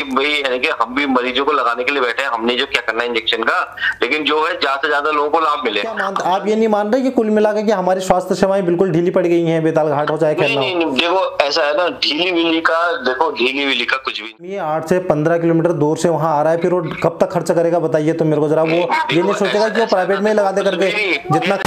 भाई यानी कि हम भी मरीजों को लगाने के लिए बैठे हैं, हमने जो क्या करना है इंजेक्शन का, लेकिन जो है ज्यादा से ज्यादा लोगों को लाभ मिले। आप ये नहीं मान रहे कि कुल मिलाकर कि हमारी स्वास्थ्य सेवाएं बिल्कुल ढीली पड़ गई हैं, बेताल घाट हो चाहे खैरना हो? नहीं, देखो ऐसा है ना, ढीली विली का देखो, ढीली विली का कुछ भी। ये 8 से 15 किलोमीटर दूर से वहां आ रहा है, फिर वो कब तक खर्च करेगा बताइए तो मेरे को जरा। वो ये नहीं सोचेगा कि वो प्राइवेट में लगा दे करके जितना।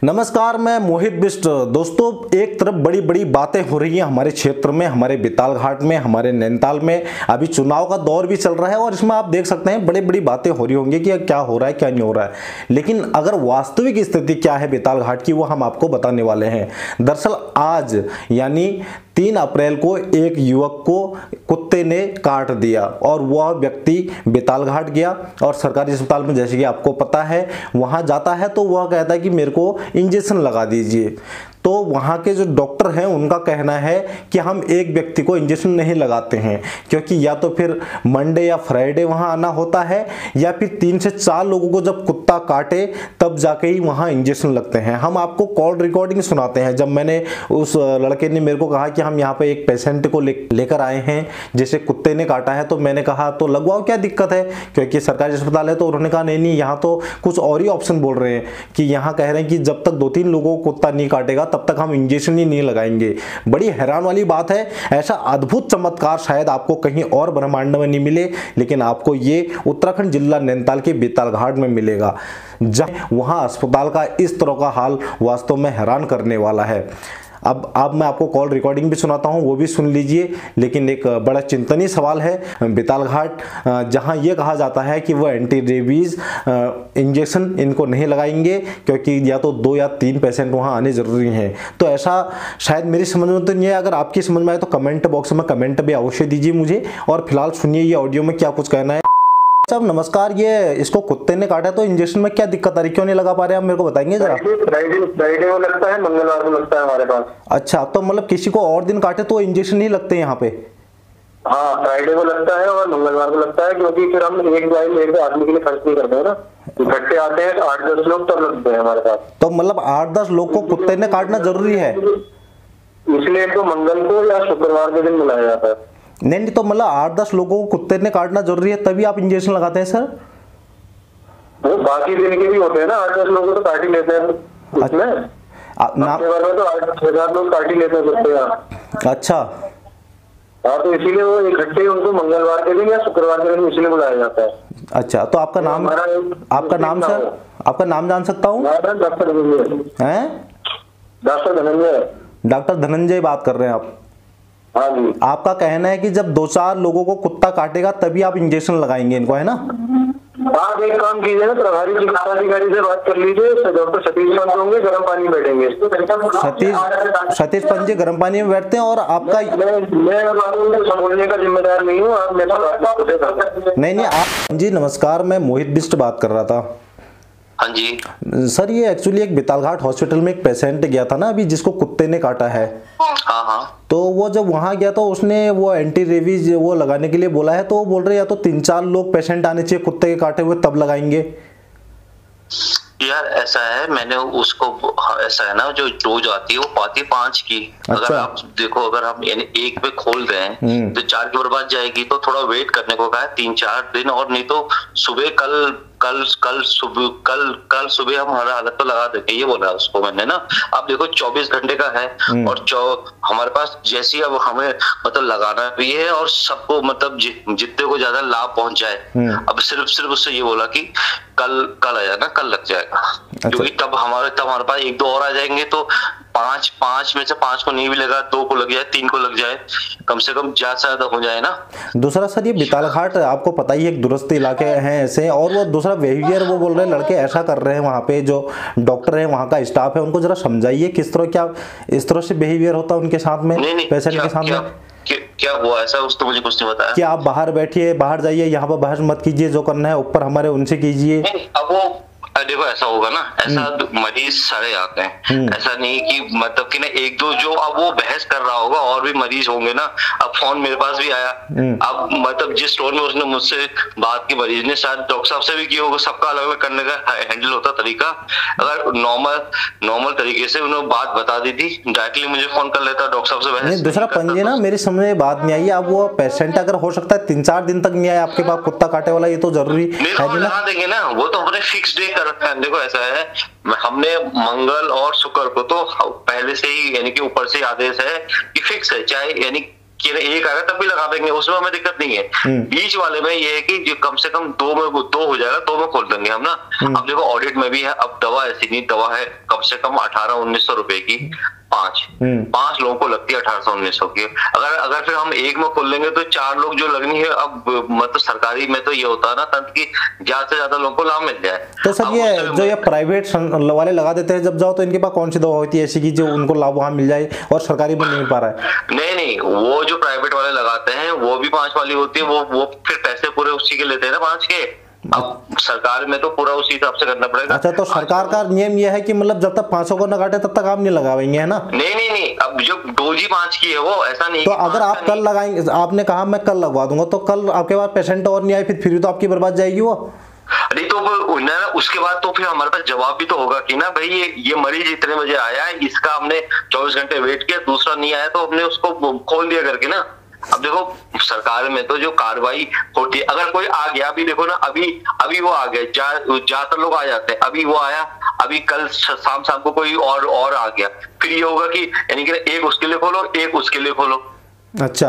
नमस्कार, मैं मोहित बिष्ट। दोस्तों, एक तरफ बड़ी बड़ी बातें हो रही हैं हमारे क्षेत्र में, हमारे बेताल घाट में, हमारे नैनीताल में। अभी चुनाव का दौर भी चल रहा है और इसमें आप देख सकते हैं बड़ी बड़ी बातें हो रही होंगी कि क्या हो रहा है क्या नहीं हो रहा है, लेकिन अगर वास्तविक स्थिति क्या है बेताल घाट की वो हम आपको बताने वाले हैं। दरअसल आज यानी 3 अप्रैल को एक युवक को कुत्ते ने काट दिया और वह व्यक्ति बेताल घाट गया और सरकारी अस्पताल में, जैसे कि आपको पता है, वहां जाता है तो वह कहता है कि मेरे को इंजेक्शन लगा दीजिए। तो वहाँ के जो डॉक्टर हैं उनका कहना है कि हम एक व्यक्ति को इंजेक्शन नहीं लगाते हैं, क्योंकि या तो फिर मंडे या फ्राइडे वहाँ आना होता है या फिर 3 से 4 लोगों को जब कुत्ता काटे तब जाके ही वहाँ इंजेक्शन लगते हैं। हम आपको कॉल रिकॉर्डिंग सुनाते हैं। जब मैंने उस लड़के ने मेरे को कहा कि हम यहाँ पे एक पेशेंट को लेकर आए हैं जिसे कुत्ते ने काटा है, तो मैंने कहा तो लगवाओ, क्या दिक्कत है, क्योंकि सरकारी अस्पताल है। तो उन्होंने कहा नहीं, यहाँ तो कुछ और ही ऑप्शन बोल रहे हैं कि यहाँ कह रहे हैं कि जब तक 2-3 लोगों को कुत्ता नहीं काटेगा तब तक हम इंजेक्शन ही नहीं लगाएंगे। बड़ी हैरान वाली बात है। ऐसा अद्भुत चमत्कार शायद आपको कहीं और ब्रह्मांड में नहीं मिले, लेकिन आपको ये उत्तराखंड जिला नैनीताल के बेताल घाट में मिलेगा, जहां वहां अस्पताल का इस तरह का हाल वास्तव में हैरान करने वाला है। अब मैं आपको कॉल रिकॉर्डिंग भी सुनाता हूं, वो भी सुन लीजिए। लेकिन एक बड़ा चिंतनीय सवाल है बेताल घाट, जहां यह कहा जाता है कि वो एंटी रेबीज इंजेक्शन इनको नहीं लगाएंगे क्योंकि या तो 2 या 3 पेशेंट वहां आने जरूरी हैं। तो ऐसा शायद मेरी समझ में तो नहीं है। अगर आपकी समझ में आए तो कमेंट बॉक्स में कमेंट भी अवश्य दीजिए मुझे। और फिलहाल सुनिए ये ऑडियो में क्या कुछ कहना है। साहब नमस्कार, ये इसको कुत्ते ने काटा तो इंजेक्शन में क्या दिक्कत आ रही, क्यों नहीं लगा पा रहे, आप मेरे को बताएंगे जरा? फ्राइडे को लगता है, मंगलवार को लगता है हमारे पास। अच्छा, तो मतलब किसी को और दिन काटे तो इंजेक्शन नहीं लगते यहाँ पे? हाँ, फ्राइडे को लगता है और मंगलवार को लगता है, क्योंकि फिर हम एक आदमी के लिए खर्च नहीं करते हैं ना, इकट्ठे आते हैं 8-10 लोग तब लगते हैं हमारे पास। तो मतलब 8-10 लोग को कुत्ते ने काटना जरूरी है, इसलिए तो मंगल को या शुक्रवार के दिन बुलाया जाता है। नहीं, तो मतलब 8-10 लोगों को कुत्ते ने काटना जरूरी है तभी आप इंजेक्शन लगाते हैं सर? वो बाकी दिन के भी होते हैं ना, 8-10 लोग तो काट ही लेते हैं उसमें। तो 8-10 लोग काट ही लेते हैं कुत्ते। अच्छा, हाँ, तो इसीलिए वो इकट्ठे उनको मंगलवार के दिन या शुक्रवार के दिन इसलिए बुलाया जाता है। अच्छा, तो आपका नाम सर, आपका नाम जान सकता हूँ? डॉक्टर धनंजय है। डॉक्टर धनंजय बात कर रहे हैं आप? हाँ जी। आपका कहना है कि जब 2-4 लोगों को कुत्ता काटेगा तभी आप इंजेक्शन लगाएंगे इनको, है ना? आप एक काम कीजिए ना, प्रभारी चिकित्सा अधिकारी से बात कर लीजिए, डॉक्टर सतीश पंत होंगे, गर्म पानी में बैठेंगे। सतीश पंत जी गर्म पानी में बैठते हैं और आपका मैं बोलने का जिम्मेदार नहीं हूँ, आप मेरा नहीं आप जी। नमस्कार, मैं मोहित बिष्ट बात कर रहा था। हाँ जी सर, ये एक्चुअली एक बेताल घाट हॉस्पिटल में एक पेशेंट गया था ना अभी, जिसको कुत्ते ने काटा है। हाँ हाँ। तो वो जब वहां गया तो उसने वो एंटी रेबीज वो लगाने के लिए बोला है, तो वो बोल रहे या तो 3-4 लोग पेशेंट आने चाहिए कुत्ते के काटे हुए तब लगाएंगे। यार ऐसा है, मैंने उसको ऐसा है ना, जो डोज आती है वो पाती 5 की। अच्छा। अगर आप देखो, अगर हम एक पे खोल दें तो 4 की बर्बाद जाएगी, तो थोड़ा वेट करने को कहा है 3-4 दिन, और नहीं तो सुबह कल सुबह हम हर हालत तो लगा देंगे, ये बोला उसको मैंने ना। आप देखो 24 घंटे का है और हमारे पास जैसी अब हमें मतलब लगाना भी है और सबको मतलब जितने को ज्यादा लाभ पहुंच जाए। अब सिर्फ उससे ये बोला कि कल आ जाना, कल लग जाएगा। अच्छा। क्योंकि तब हमारे पास 1-2 और आ जाएंगे, तो 5 में से 5 को नहीं भी लगा, 2 को लग जाए, 3 को लग जाए, कम से कम ज्यादा हो जाए ना। दूसरा सर, ये बेताल घाट आपको पता ही है एक दूरस्थ इलाके हैं ऐसे, और वो दूसरा बिहेवियर वो बोल रहे हैं लड़के ऐसा कर रहे हैं, वहाँ पे जो डॉक्टर है वहाँ का स्टाफ है उनको जरा समझाइए किस तरह, क्या इस तरह से बिहेवियर होता है उनके साथ में, पेशेंट के साथ में। क्या हुआ ऐसा, उसने मुझे कुछ नहीं बताया। कि आप बाहर बैठिए, बाहर जाइए, यहाँ पर बहस मत कीजिए, जो करना है ऊपर हमारे उनसे कीजिए। अब वो देखो ऐसा होगा ना, ऐसा मरीज सारे आते हैं, ऐसा नहीं कि मतलब कि ना एक दो जो अब वो बहस कर रहा होगा और भी मरीज होंगे ना। अब फोन मेरे पास भी आया, अब मतलब जिस स्टोर में उसने मुझसे बात की मरीज ने, शायद डॉक्टर साहब से भी किया होगा, सबका अलग अलग करने का हैंडल होता तरीका। अगर नॉर्मल तरीके से उन्होंने बात बता दी थी, डायरेक्टली मुझे फोन कर लेता डॉक्टर साहब से बहस। दूसरा पंजे ना मेरी समझ में बात नहीं आई, अब वो पेशेंट अगर हो सकता है 3-4 दिन तक नहीं आया आपके पास कुत्ता काटे वाला, ये तो जरूरी है तो लगा देंगे ना, वो तो हमने फिक्स डे कर रखा है। देखो ऐसा है, हमने मंगल और शुक्र को तो पहले से ही यानी कि ऊपर से आदेश है कि फिक्स है, चाहे यानी कि एक आएगा तब भी लगा देंगे, उसमें हमें दिक्कत नहीं है। बीच वाले में ये है कि जो कम से कम 2 हो जाएगा, 2 में खोल देंगे हम ना। अब देखो ऑडिट में भी है, अब दवा ऐसी नहीं, दवा है कम से कम 1800-1900 रुपए की, 5 लोगों को लगती है 1800-1900 की। अगर फिर हम एक में खोल लेंगे तो 4 लोग जो लगनी है। अब मतलब सरकारी में तो ये होता है ना तंत्र की ज्यादा से ज्यादा लोगों को लाभ मिल जाए। तो सर ये जो ये प्राइवेट वाले लगा देते हैं जब जाओ तो इनके पास कौन सी दवा होती है ऐसी की जो उनको लाभ वहां मिल जाए और सरकारी में नहीं मिल पा रहा है? नहीं, वो जो प्राइवेट वाले लगाते हैं वो भी 5 वाली होती है, वो फिर पैसे पूरे उसी के लेते हैं ना, 5 के। अब सरकार में तो पूरा उसी हिसाब से करना पड़ेगा। अच्छा, तो सरकार का नियम यह है कि मतलब जब तक 500 को न काटे तब तक आप नहीं लगावेंगे, है ना? नहीं, अब जो डोज ही 5 की है वो ऐसा नहीं। तो अगर आप कल लगाएंगे, आपने कहा मैं कल लगवा दूंगा, तो कल आपके पास पेशेंट और नहीं आए फिर तो आपकी बर्बाद जाएगी वो। नहीं तो उसके बाद तो फिर हमारे पास जवाब भी तो होगा कि ना भाई ये मरीज इतने बजे आया है, इसका हमने 24 घंटे वेट किया, दूसरा नहीं आया तो हमने उसको खोल दिया करके ना। अब देखो सरकार में तो जो कार्रवाई होती है, अगर कोई आ गया, अभी देखो ना, अभी वो आ गया, ज्यादातर लोग आ जाते हैं, अभी वो आया, अभी कल शाम को कोई और आ गया, फिर ये होगा कि यानी कि एक उसके लिए खोलो, एक उसके लिए खोलो। अच्छा,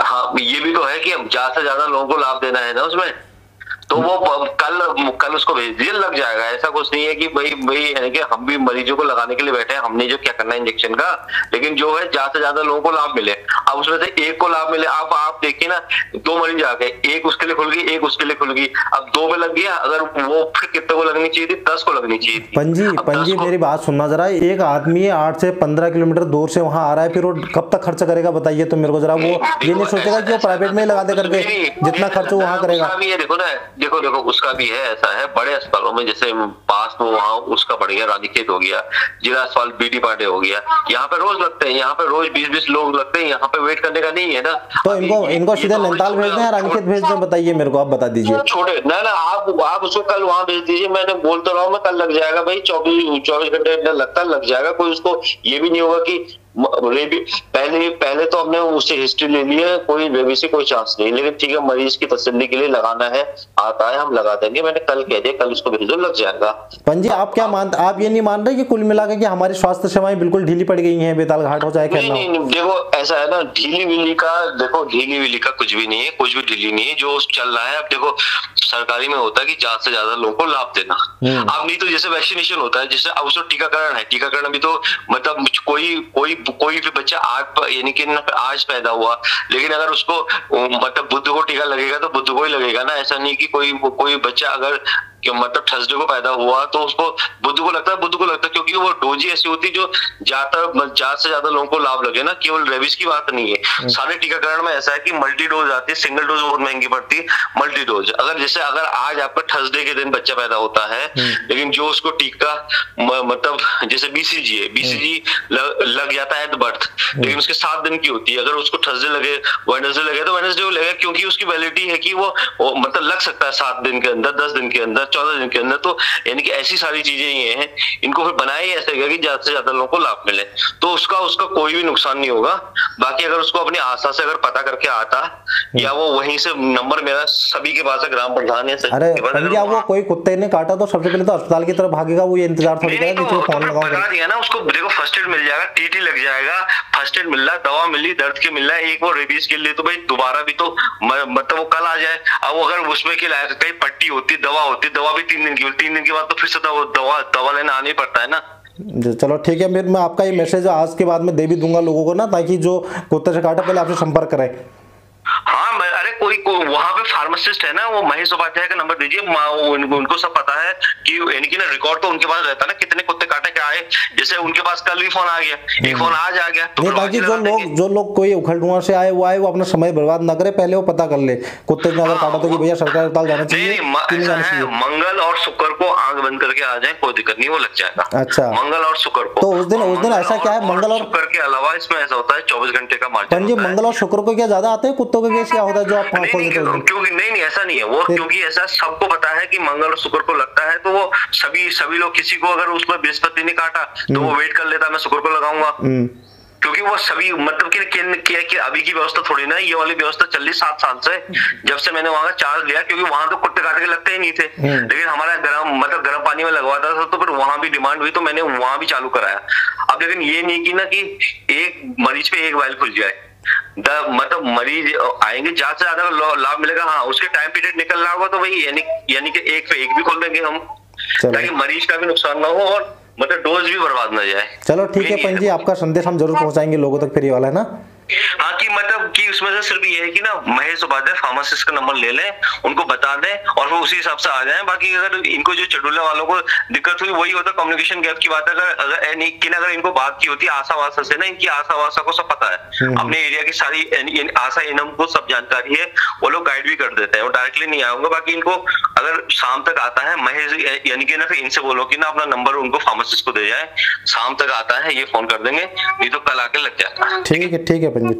हाँ, ये भी तो है कि हम ज्यादा से ज्यादा लोगों को लाभ देना है ना उसमें। तो वो कल उसको भेज दिए, लग जाएगा। ऐसा कुछ नहीं है कि भाई यानी कि हम भी मरीजों को लगाने के लिए बैठे हैं, हमने जो क्या करना है इंजेक्शन का, लेकिन जो है ज्यादा से ज्यादा लोगों को लाभ मिले। अब उसमें से एक को लाभ मिले, अब आप देखिए ना, 2 मरीज आ गए, एक उसके लिए खुल गई, एक उसके लिए खुल गई, अब 2 में लग गया, अगर वो फिर कितने को लगनी चाहिए थी? 10 को लगनी चाहिए थी। पंजी मेरी बात सुनना जरा, एक आदमी 8 से 15 किलोमीटर दूर से वहां आ रहा है, फिर वो कब तक खर्च करेगा बताइए तो मेरे को जरा। वो ये नहीं सोचेगा कि वो प्राइवेट में लगा दे करके जितना खर्च वहां करेगा। देखो ना, देखो उसका भी है, ऐसा है बड़े अस्पतालों में, जैसे पास में वहाँ उसका बढ़ गया, रानीखेत हो गया, जिला अस्पताल बीडी पाटे हो गया, यहाँ पे रोज लगते हैं, यहाँ पे रोज 20-20 लोग लगते हैं, यहाँ पे वेट करने का नहीं है ना। तो इनको सीधे नैनीताल भेज दें या रानीखेत भेज दें, बताइए मेरे को, आप बता दीजिए। छोटे ना आप उसको कल वहाँ भेज दीजिए, मैंने बोल तो रहा हूँ मैं, कल लग जाएगा भाई, 24 घंटे लगता लग जाएगा। कोई उसको ये भी नहीं होगा कि पहले तो हमने उससे हिस्ट्री ले ली है, कोई रेबीज से कोई चांस नहीं, लेकिन ठीक है मरीज की तसल्ली के लिए लगाना है, आता है हम लगा देंगे। मैंने कल कह दिया, कल उसको भेजो, लग जाएगा। पंजी आप क्या मानते, आप ये नहीं मान रहे कि कुल मिलाकर कि हमारी स्वास्थ्य सेवाएं बिल्कुल ढीली पड़ गई हैं, बेताल घाट हो जाए? नहीं, देखो ऐसा है ना, ढीली विली का कुछ भी नहीं है, कुछ भी ढीली नहीं है जो चल रहा है। अब देखो सरकारी में होता है कि ज्यादा से ज्यादा लोगों को लाभ देना। अब नहीं तो जैसे वैक्सीनेशन होता है, जैसे अब उसको टीकाकरण है, टीकाकरण अभी तो मतलब कोई भी बच्चा यानी कि आज पैदा हुआ, लेकिन अगर उसको मतलब बुध को टीका लगेगा तो बुध को ही लगेगा ना। ऐसा नहीं कि कोई बच्चा अगर मतलब थर्सडे को पैदा हुआ तो उसको बुध को लगता है, क्योंकि वो डोज ही ऐसी होती है जो ज्यादा से ज्यादा लोगों को लाभ लगे ना। केवल रेबीज की बात नहीं है, सारे टीकाकरण में ऐसा है कि मल्टी डोज आती है, सिंगल डोज बहुत महंगी पड़ती है, मल्टी डोज। अगर आज आपका थर्सडे के दिन बच्चा पैदा होता है, लेकिन जो उसको टीका मतलब जैसे बीसीजी लग जाता है एट बर्थ, लेकिन उसके 7 दिन की होती है। अगर उसको थर्सडे लगे, वेडनेसडे लगे तो वेडनेसडे को लगेगा, क्योंकि उसकी वैलिडिटी है कि वो मतलब लग सकता है 7 दिन के अंदर, 10 दिन के अंदर, 14 दिन के अंदर। तो यानी कि ऐसी सारी चीजें ये हैं, इनको फिर बनाया ही ऐसे गया कि ज्यादा से ज्यादा लोगों को लाभ मिले, तो उसका कोई भी नुकसान नहीं होगा। बाकी अगर उसको अपनी आशा से अगर पता करके आता, या वो वहीं से नंबर मेरा सभी के पास है, ग्राम प्रधान है। अरे भैया वो कोई कुत्ते ने काटा तो सबसे पहले तो अस्पताल की तरफ भागेगा, वो ये इंतजार थोड़ी करेगा कि फोन लगाओ ना उसको। देखो फर्स्ट एड मिल जाएगा, टीटी लग जाएगा, फर्स्ट एड मिल रहा है, दवा मिली, दर्द के मिल रहा है, एक वो रेबीज के लिए तो भाई दोबारा भी तो मतलब वो कल आ जाए। अब अगर उसमें कहीं पट्टी होती, दवा होती, दवा भी 3 दिन की, 3 दिन के बाद तो फिर से दवा लेना आना ही पड़ता है ना। चलो ठीक है, मैं आपका ये मैसेज आज के बाद में दे भी दूंगा लोगों को ना, ताकि जो कुत्ते से काटा पहले आपसे संपर्क करें। हाँ अरे कोई वहाँ पे फार्मासिस्ट है ना, वो महेश उपाध्याय का नंबर दीजिए, उनको सब पता है कि यानी कि ना रिकॉर्ड तो उनके पास रहता है ना, कितने कुत्ते काटे क्या आए। जैसे उनके पास कल भी फोन आ गया, एक फोन आज आ गया, तो ताकि जो लोग कोई उखड़ से आए वो अपना समय बर्बाद ना करे, पहले वो पता कर ले कुत्ते ने अगर काटा तो कि भैया सरकारी अस्पताल जाना चाहिए। मंगल और शुक्र को आंख बंद करके आ जाए, कोई दिक्कत नहीं, वो लग जाएगा। अच्छा, मंगल और शुक्र को। तो उस दिन ऐसा क्या है, मंगल और शुक्र के अलावा इसमें ऐसा होता है 24 घंटे का मार्जिन। जी मंगल और शुक्र को क्या ज्यादा आते हैं, कुत्तों के केस क्या होता है जो आप क्योंकि नहीं ऐसा नहीं है वो, क्योंकि ऐसा सबको पता है कि मंगल और शुक्र को लगता है, तो वो सभी लोग, किसी को अगर उसमें बृहस्पति ने काटा तो वो वेट कर लेता मैं शुक्र को लगाऊंगा, क्योंकि वो सभी मतलब कि अभी की व्यवस्था थोड़ी ना, ये वाली व्यवस्था चल रही 7 साल से, जब से मैंने वहां का चार्ज लिया, क्योंकि वहां तो कुत्ते काट के लगते ही नहीं थे, लेकिन हमारा गर्म पानी में लगवाता था, तो फिर वहां भी डिमांड हुई तो मैंने वहां भी चालू कराया। अब लेकिन ये नहीं कि ना कि एक मरीज पे एक वाइल खुल जाए, मतलब मरीज आएंगे, ज्यादा से ज्यादा लाभ मिलेगा। हाँ, उसके टाइम पीरियड निकल रहा होगा तो वही यानी कि एक पे एक भी खोल देंगे हम, ताकि मरीज का भी नुकसान ना हो और मतलब डोज भी बर्बाद ना जाए। चलो ठीक है पंडित जी, आपका संदेश हम जरूर पहुंचाएंगे लोगों तक फिर ये वाला है ना। हाँ, कि मतलब कि उसमें से सिर्फ ये है कि ना महेश उपाध्याय फार्मासिस्ट का नंबर ले लें, उनको बता दें और वो उसी हिसाब से आ जाएं। बाकी अगर इनको जो चडुला वालों को दिक्कत हुई वही होता कम्युनिकेशन गैप की बात है। अगर इनको बात की होती आशा वासा से ना, इनकी आशा वासा को सब पता है, अपने एरिया की सारी आशा इनम को सब जानकारी है, वो लोग गाइड भी कर देते हैं, वो डायरेक्टली नहीं आएंगे। बाकी इनको अगर शाम तक आता है महेश यानी कि ना, फिर इनसे बोलो कि ना अपना नंबर उनको फार्मासिस्ट को दे जाए, शाम तक आता है ये फोन कर देंगे, नहीं तो कल आके लग जाएगा। ठीक है पंडित।